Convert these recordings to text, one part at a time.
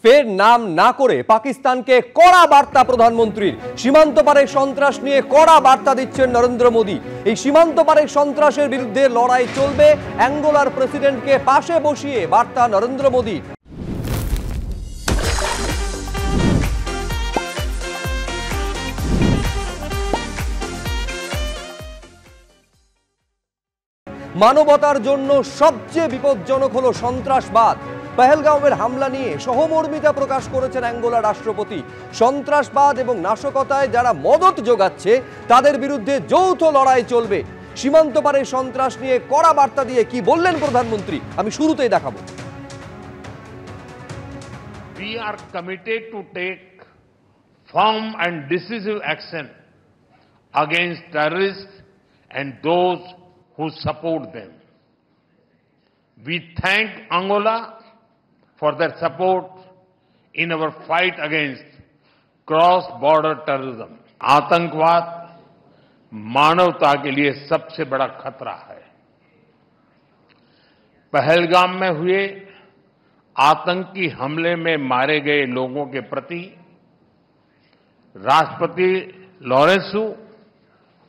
ফের নাম না করে পাকিস্তানকে কড়া বার্তা প্রধানমন্ত্রীর। সীমান্ত পারে সন্ত্রাস নিয়ে কড়া বার্তা দিচ্ছেন নরেন্দ্র মোদী। এই সীমান্ত পারে সন্ত্রাসের বিরুদ্ধে লড়াই চলবে, অ্যাঙ্গোলার প্রেসিডেন্টকে পাশে বসিয়ে বার্তা নরেন্দ্র মোদীর। মানবতার জন্য সবচেয়ে বিপজ্জনক হলো সন্ত্রাসবাদ। পহেলগাঁওয়ের হামলা নিয়ে সহমর্মিতা প্রকাশ করেছেন অ্যাঙ্গোলার রাষ্ট্রপতি। সন্ত্রাসবাদ এবং নাশকতায় যারা মদত যোগাচ্ছে তাদের বিরুদ্ধে যৌথ লড়াই চলবে। সীমান্ত পারে সন্ত্রাস নিয়ে কড়া বার্তা দিয়ে কি বললেন প্রধানমন্ত্রী আমি শুরুতেই দেখাবো। We are committed to take firm and decisive action against terrorists and those who support them. We thank Angola for their support in our fight against cross-border terrorism. आतंकवाद मानवता के लिए सबसे बड़ा खतरा है। पहलगाम में हुए आतंकी हमले में मारे गए लोगों के प्रति राष्ट्रपति लॉरेंसो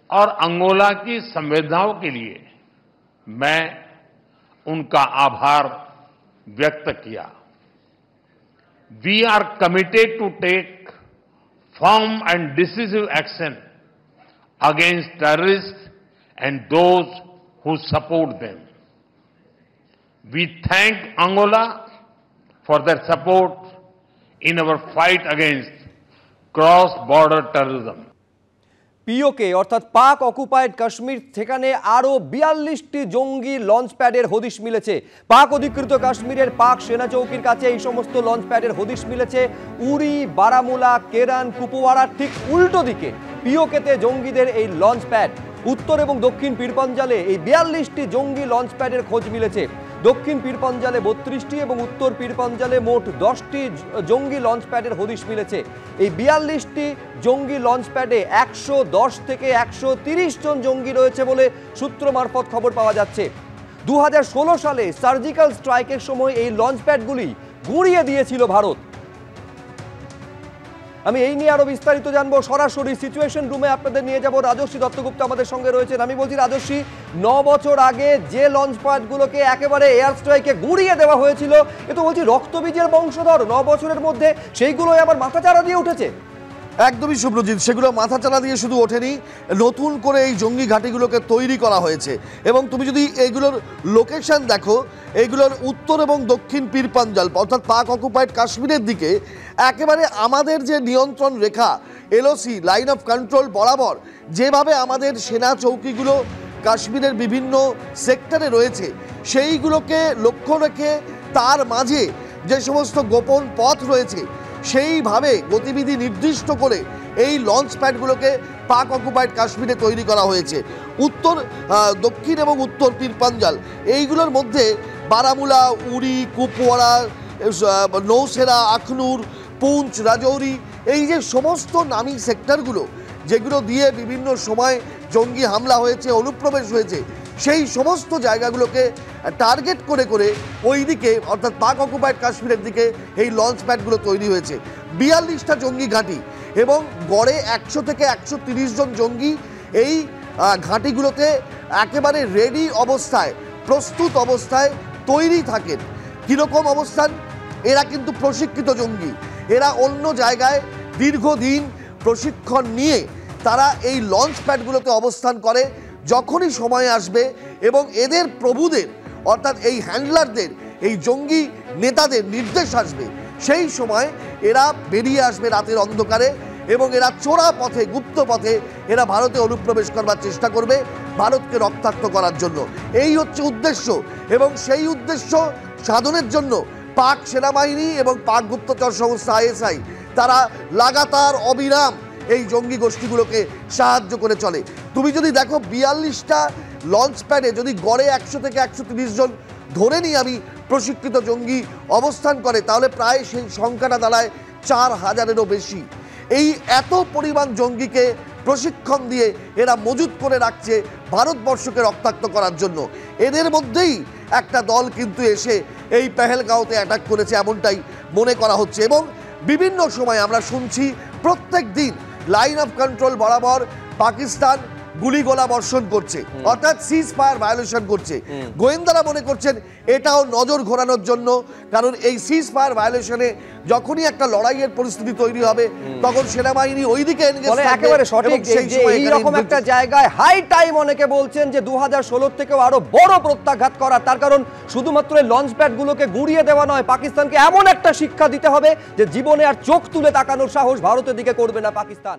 और अंगोला की संवेदनाओं के लिए मैं उनका आभार व्यक्त किया। We are committed to take firm and decisive action against terrorists and those who support them. We thank Angola for their support in our fight against cross-border terrorism. পিওকে অর্থাৎ পাক অকুপায়েড কাশ্মীর সেখানে আরও 42টি জঙ্গি লঞ্চ প্যাডের হদিশ মিলেছে। পাক অধিকৃত কাশ্মীরের পাক সেনা চৌকির কাছে এই সমস্ত লঞ্চ প্যাডের হদিশ মিলেছে। উরি, বারামুলা, কেরান, কুপওয়াড়ার ঠিক উল্টো দিকে পিওকেতে জঙ্গিদের এই লঞ্চ প্যাড। উত্তর এবং দক্ষিণ পীরপঞ্জালে এই 42টি জঙ্গি লঞ্চ প্যাডের খোঁজ মিলেছে। দক্ষিণ পীরপঞ্জালে 32টি এবং উত্তর পীরপঞ্জালে মোট 10টি জঙ্গি লঞ্চ প্যাডের হদিশ মিলেছে। এই 42টি জঙ্গি লঞ্চ প্যাডে 110 থেকে 130 জন জঙ্গি রয়েছে বলে সূত্র মারফত খবর পাওয়া যাচ্ছে। 2016 সালে সার্জিক্যাল স্ট্রাইকের সময় এই লঞ্চ প্যাডগুলি গুঁড়িয়ে দিয়েছিল ভারত। আমি এই নিয়ে আরো বিস্তারিত জানবো, সরাসরি সিচুয়েশন রুমে আপনাদের নিয়ে যাব। রাজস্বী দত্তগুপ্ত আমাদের সঙ্গে রয়েছেন। আমি বলছি রাজস্বী, 9 বছর আগে যে লঞ্চ প্যাডগুলোকে একেবারে এয়ার স্ট্রাইকে গুঁড়িয়ে দেওয়া হয়েছিল, এ তো বলছি রক্তবীজের বংশধর, 9 বছরের মধ্যে সেইগুলোই আবার মাথাচাড়া দিয়ে উঠেছে। একদমই শুভ্রজিৎ, সেগুলো মাথাচাড়া দিয়ে শুধু ওঠেনি, নতুন করে এই জঙ্গি ঘাঁটিগুলোকে তৈরি করা হয়েছে। এবং তুমি যদি এইগুলোর লোকেশন দেখো, এইগুলোর উত্তর এবং দক্ষিণ পীরপঞ্জাল অর্থাৎ পাক অকুপায়েড কাশ্মীরের দিকে একেবারে আমাদের যে নিয়ন্ত্রণ রেখা এলওসি লাইন অফ কন্ট্রোল বরাবর যেভাবে আমাদের সেনা চৌকিগুলো কাশ্মীরের বিভিন্ন সেক্টরে রয়েছে, সেইগুলোকে লক্ষ্য রেখে তার মাঝে যে সমস্ত গোপন পথ রয়েছে সেইভাবে গতিবিধি নির্দিষ্ট করে এই লঞ্চ প্যাডগুলোকে পাক অকুপায়েড কাশ্মীরে তৈরি করা হয়েছে। দক্ষিণ এবং উত্তর পীরপঞ্জাল এইগুলোর মধ্যে বারামুলা, উরি, কুপওয়াড়া, নৌশেরা, আখনুর, পুঞ্চ, রাজৌরি, এই যে সমস্ত নামী সেক্টরগুলো যেগুলো দিয়ে বিভিন্ন সময় জঙ্গি হামলা হয়েছে, অনুপ্রবেশ হয়েছে, সেই সমস্ত জায়গাগুলোকে টার্গেট করে করে ওই দিকে অর্থাৎ পাক অকুপায়েড কাশ্মীরের দিকে এই লঞ্চ প্যাডগুলো তৈরি হয়েছে। 42টা জঙ্গি ঘাঁটি এবং গড়ে 100 থেকে 130 জন জঙ্গি এই ঘাঁটিগুলোতে একেবারে রেডি অবস্থায়, প্রস্তুত অবস্থায় তৈরি থাকেন। কীরকম অবস্থান? এরা কিন্তু প্রশিক্ষিত জঙ্গি, এরা অন্য জায়গায় দীর্ঘদিন প্রশিক্ষণ নিয়ে তারা এই লঞ্চ প্যাডগুলোতে অবস্থান করে। যখনই সময় আসবে এবং এদের প্রভুদের অর্থাৎ এই হ্যান্ডলারদের, এই জঙ্গি নেতাদের নির্দেশ আসবে, সেই সময় এরা বেরিয়ে আসবে রাতের অন্ধকারে এবং এরা চোরা পথে, গুপ্ত পথে এরা ভারতে অনুপ্রবেশ করবার চেষ্টা করবে ভারতকে রক্তাক্ত করার জন্য। এই হচ্ছে উদ্দেশ্য এবং সেই উদ্দেশ্য সাধনের জন্য পাক সেনাবাহিনী এবং পাক গুপ্তচর সংস্থা আইএসআই তারা লাগাতার অবিরাম এই জঙ্গি গোষ্ঠীগুলোকে সাহায্য করে চলে। তুমি যদি দেখো 42টা লঞ্চ প্যাডে যদি গড়ে 100 থেকে 130 জন ধরে নিই আমি প্রশিক্ষিত জঙ্গি অবস্থান করে, তাহলে প্রায় সেই সংখ্যাটা দাঁড়ায় 4000-এরও বেশি। এই এত পরিমাণ জঙ্গিকে প্রশিক্ষণ দিয়ে এরা মজুত করে রাখছে ভারতবর্ষকে রক্তাক্ত করার জন্য। এদের মধ্যেই একটা দল কিন্তু এসে এই পেহেলগাঁওতে অ্যাটাক করেছে, এমনটাই মনে করা হচ্ছে। এবং বিভিন্ন সময় আমরা শুনছি প্রত্যেক দিন লাইন অফ কন্ট্রোল বরাবর পাকিস্তান গুলিগোলা বর্ষণ করছে, অর্থাৎ সিজ ফায়ার ভায়োলেশন করছে। গোয়েন্দারা মনে করছেন এটাও নজর ঘোরানোর জন্য, কারণ এই সিজ ফায়ার ভায়োলেশনে যখনই একটা লড়াইয়ের পরিস্থিতি তৈরি হবে তখন সেনাবাহিনী ওইদিকে একেবারে সঠিক। এইরকম একটা জায়গায় হাই টাইম অনেকে বলছেন যে 2016 থেকেও আরো বড় প্রত্যাঘাত করার, তার কারণ শুধুমাত্র লঞ্চ প্যাডগুলোকে গুড়িয়ে দেওয়া নয়, পাকিস্তানকে এমন একটা শিক্ষা দিতে হবে যে জীবনে আর চোখ তুলে তাকানোর সাহস ভারতের দিকে করবে না পাকিস্তান।